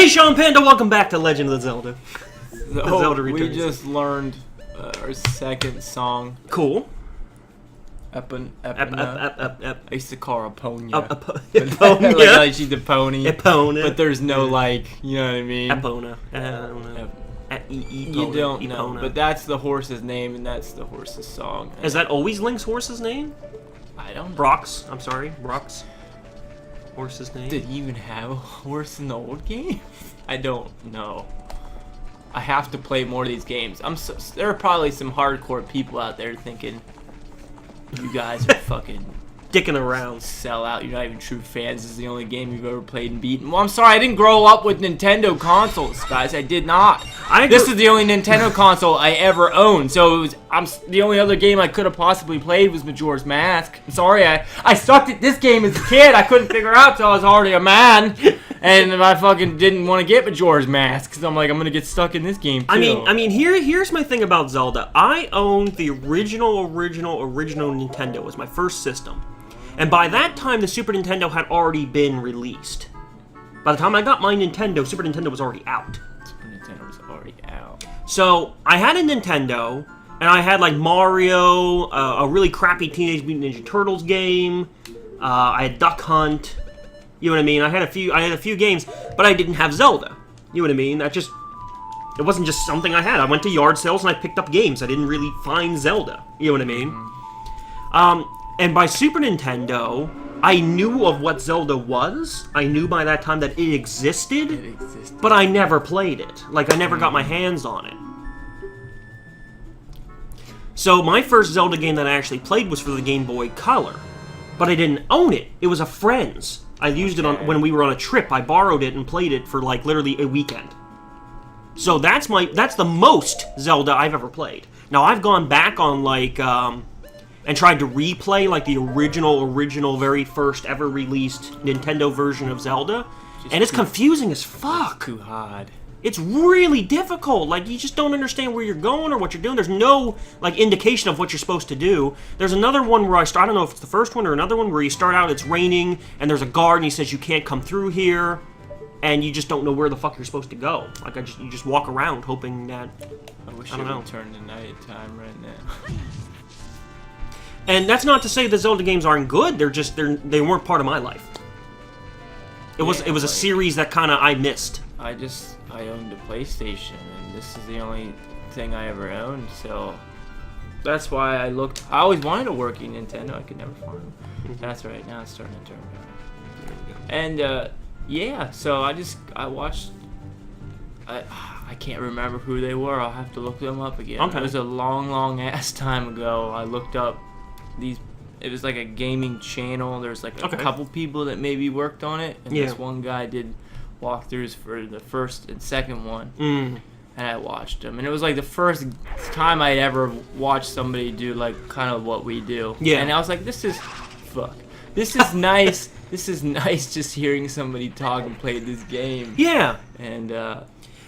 Hey, Sean Panda, welcome back to Legend of the Zelda. Zelda Returns. We just learned our second song. Cool. I used to call her Eponia. Eponia. Like she's a pony. Epona. But there's no like, you know what I mean? Epona. You don't know. But that's the horse's name, and that's the horse's song. Is that always Link's horse's name? I don't know. Brock's. I'm sorry. Brock's horse's name. Did he even have a horse in the old game? I don't know. I have to play more of these games. There are probably some hardcore people out there thinking you guys are fucking dicking around. Sell out. You're not even true fans. This is the only game you've ever played and beaten. Well, I'm sorry. I didn't grow up with Nintendo consoles, guys. I did not. This is the only Nintendo console I ever owned. So it was. The only other game I could have possibly played was Majora's Mask. I'm sorry. I sucked at this game as a kid. I couldn't figure it out till I was already a man. And I fucking didn't want to get Majora's Mask because I'm like, I'm gonna get stuck in this game too. I mean, here's my thing about Zelda. I owned the original Nintendo. It was my first system, and by that time, the Super Nintendo had already been released. By the time I got my Nintendo, Super Nintendo was already out. Super Nintendo was already out. So I had a Nintendo, and I had like Mario, a really crappy Teenage Mutant Ninja Turtles game. I had Duck Hunt. You know what I mean? I had a few games, but I didn't have Zelda. You know what I mean? It wasn't just something I had. I went to yard sales and I picked up games. I didn't really find Zelda. You know what I mean? And by Super Nintendo, I knew of what Zelda was. I knew by that time that it existed. But I never played it. Like, I never got my hands on it. So my first Zelda game that I actually played was for the Game Boy Color. But I didn't own it. It was a friend's. I used it when we were on a trip. I borrowed it and played it for like literally a weekend. So that's the most Zelda I've ever played. Now I've gone back on like and tried to replay like the original very first ever released Nintendo version of Zelda, and it's confusing as fuck. Too hard. It's really difficult. Like, you just don't understand where you're going or what you're doing. There's no, like, indication of what you're supposed to do. There's another one where I don't know if it's the first one or another one, where you start out, it's raining, and there's a guard, and he says you can't come through here, and you just don't know where the fuck you're supposed to go. Like, you just walk around hoping that, I wish it would turn to nighttime right now. And that's not to say the Zelda games aren't good. They weren't part of my life. It was a series that kind of I missed. I owned a PlayStation, and this is the only thing I ever owned, so that's why I always wanted a working Nintendo. I could never find one. That's right, now it's starting to turn around. And yeah, so I watched. I can't remember who they were. I'll have to look them up again. Okay. It was a long ass time ago. I looked up these. It was like a gaming channel. There's like a couple people that maybe worked on it, and this one guy did walkthroughs for the first and second one, and I watched them, and it was like the first time I ever watched somebody do like kind of what we do. Yeah, and I was like, this is nice. This is nice just hearing somebody talk and play this game. Yeah, and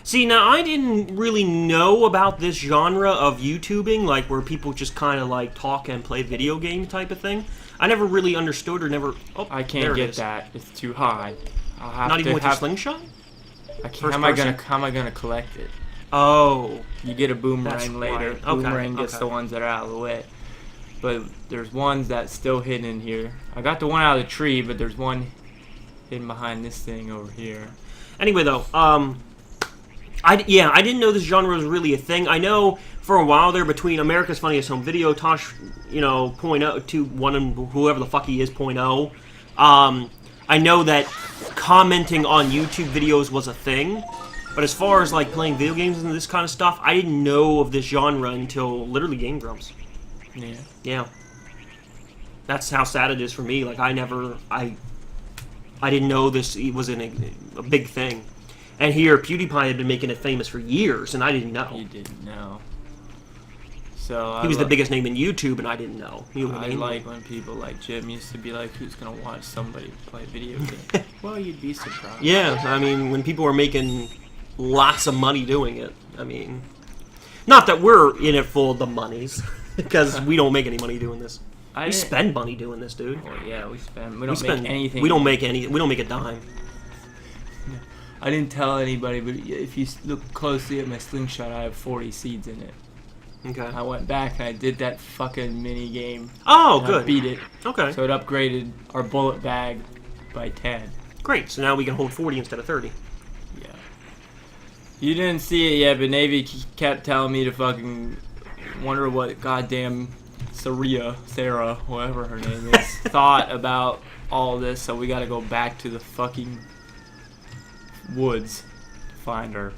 see, now I didn't really know about this genre of YouTubing, like where people just kind of like talk and play video game type of thing. I never really understood or never. Oh, I can't get that. It's too high. I'll have Not even with your slingshot? I can't. How am I gonna collect it? Oh, you get a boomerang later. Right. Boomerang gets the ones that are out of the way. But there's ones that's still hidden in here. I got the one out of the tree, but there's one hidden behind this thing over here. Anyway, though, I didn't know this genre was really a thing. I know for a while there, between America's Funniest Home Video, Tosh, .0 to one and whoever the fuck he is, .0. I know that commenting on YouTube videos was a thing, but as far as like playing video games and this kind of stuff, I didn't know of this genre until literally Game Grumps. Yeah. That's how sad it is for me. Like, I didn't know this was a big thing. And here, PewDiePie had been making it famous for years, and I didn't know. You didn't know. So he was the biggest name in YouTube, and I didn't know. I like when people like Jim used to be like, who's going to watch somebody play video games? Well, you'd be surprised. Yeah, I mean, when people are making lots of money doing it, I mean, not that we're in it for the monies, because we don't make any money doing this. We spend money doing this, dude. Well, yeah, we spend. We don't make anything. We don't make a dime. I didn't tell anybody, but if you look closely at my slingshot, I have 40 seeds in it. Okay. I went back and I did that fucking mini game. Oh, good. I beat it. Okay. So it upgraded our bullet bag by 10. Great. So now we can hold 40 instead of 30. Yeah. You didn't see it yet, but Navy kept telling me to fucking wonder what goddamn Sarah, whatever her name is, thought about all this. So we got to go back to the fucking woods to find her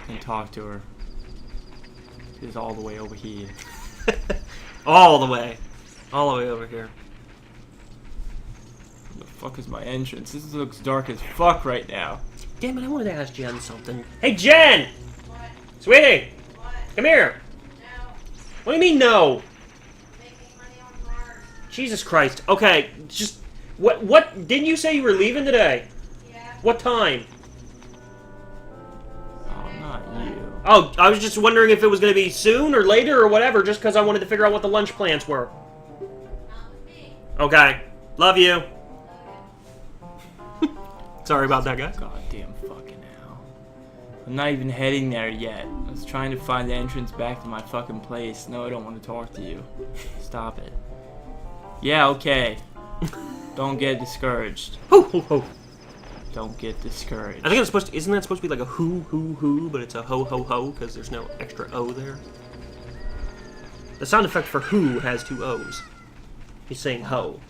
and talk to her. She's all the way over here. All the way over here. Where the fuck is my entrance? This looks dark as fuck right now. Damn it, I wanted to ask Jen something. Hey, Jen! What? Sweetie! What? Come here! No. What do you mean, no? Making money on Mars. Jesus Christ. Okay, just... What? Didn't you say you were leaving today? Yeah. What time? Oh, not you. Oh, I was just wondering if it was going to be soon or later or whatever, just because I wanted to figure out what the lunch plans were. Not with me. Okay. Love you. Sorry about that, guys. Goddamn fucking hell. I'm not even heading there yet. I was trying to find the entrance back to my fucking place. No, I don't want to talk to you. Stop it. Yeah, okay. Don't get discouraged. Ho, ho, ho. Don't get discouraged. I think it's supposed to... Isn't that supposed to be like a hoo, but it's a ho, ho, ho, because there's no extra O there? The sound effect for who has 2 O's. He's saying ho.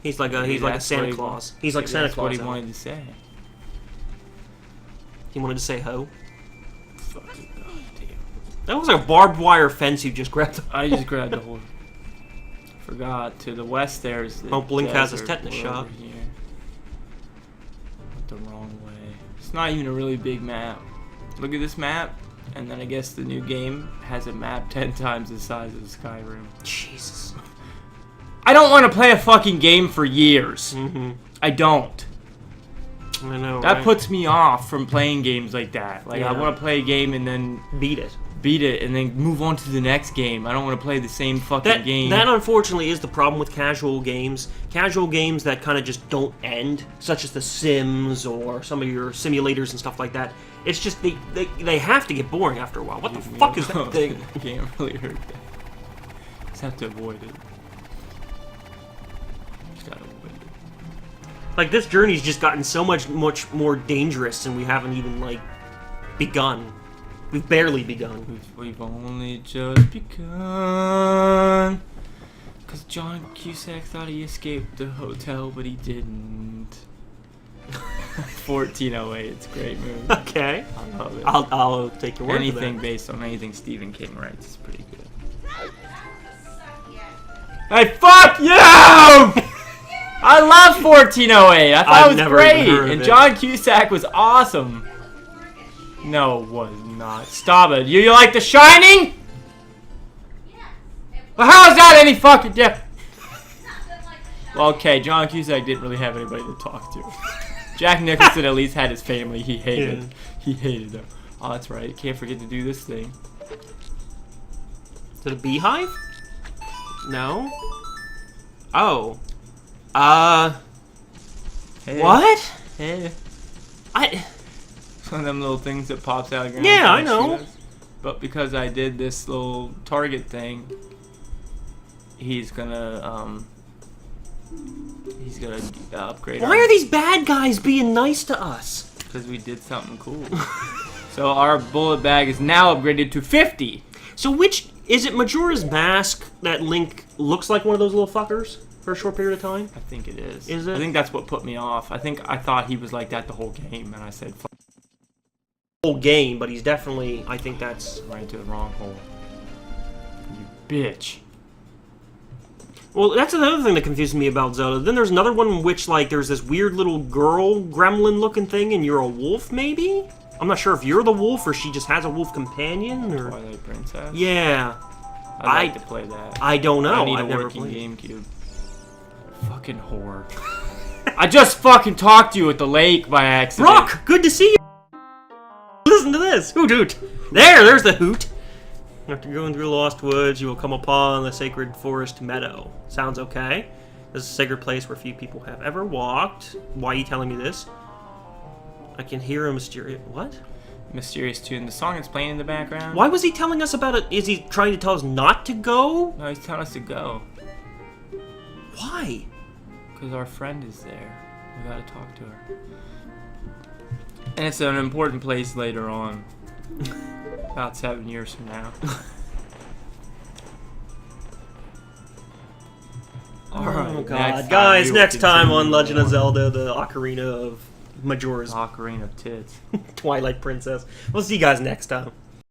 He's like a Santa Claus. He's like Santa That's Claus. what he wanted to say. He wanted to say ho? Fucking goddamn. That was like a barbed wire fence you just grabbed. I just grabbed the whole... Forgot. To the west there's the Oh, Blink has his desert. tetanus We're shot. over here. Went the wrong way. It's not even a really big map. Look at this map, and then I guess the new game has a map 10 times the size of Skyrim. Jesus. I don't want to play a fucking game for years. Mm-hmm. I don't. I know, That right? puts me off from playing games like that. Like, I Yeah. want to play a game and then Beat it. beat it and then move on to the next game. I don't want to play the same fucking game. That unfortunately is the problem with casual games. Casual games that kind of just don't end, such as The Sims or some of your simulators and stuff like that. It's just they have to get boring after a while. What the fuck is that thing? I can't really hurt that. Just have to avoid it. Just gotta avoid it. Like, this journey's just gotten so much more dangerous, and we haven't even, like, begun. We've barely begun. We've only just begun. Because John Cusack thought he escaped the hotel, but he didn't. 1408, it's a great movie. Okay. I love it. I'll take your word for Anything that. based on anything Stephen King writes is pretty good. Yeah. Hey, fuck you! I love 1408. I thought I've it was never even great, heard of and it. John Cusack was awesome. No, it was not. Stop it. You like The Shining? Yeah. Well, how is that any fucking different? Nothing like the Well, okay, John Cusack didn't really have anybody to talk to. Jack Nicholson at least had his family he hated. Yeah. He hated them. Oh, that's right. Can't forget to do this thing. Is it a beehive? No. Oh. Hey. What? Hey. I. One of them little things that pops out. Of Yeah, I know. But because I did this little target thing, he's gonna upgrade. Why are these bad guys being nice to us? Because we did something cool. So our bullet bag is now upgraded to 50. So which is it? Majora's Mask that Link looks like one of those little fuckers for a short period of time. I think it is. Is it? I think that's what put me off. I thought he was like that the whole game, and I said, fuck, Whole game, but he's definitely. I think that's. right into the wrong hole. You bitch. Well, that's another thing that confuses me about Zelda. Then there's another one in which, like, there's this weird little girl gremlin-looking thing, and you're a wolf, maybe? I'm not sure if you're the wolf or she just has a wolf companion, or. Twilight Princess. Yeah. I'd like to play that. I don't know. I need I've a never working played. GameCube. Fucking whore. I just fucking talked to you at the lake by accident. Rock, good to see you. Listen to this. Hoot hoot. There's the hoot. After going through the Lost Woods, you will come upon the sacred forest meadow. Sounds okay. This is a sacred place where few people have ever walked. Why are you telling me this? I can hear a mysterious... What? Mysterious tune. The song is playing in the background. Why was he telling us about it? Is he trying to tell us not to go? No, he's telling us to go. Why? Because our friend is there. We gotta talk to her. And it's an important place later on. About 7 years from now. Alright. Oh god. Guys, next time on Legend of Zelda, the Ocarina of Majora's Ocarina of Tits. Twilight Princess. We'll see you guys next time.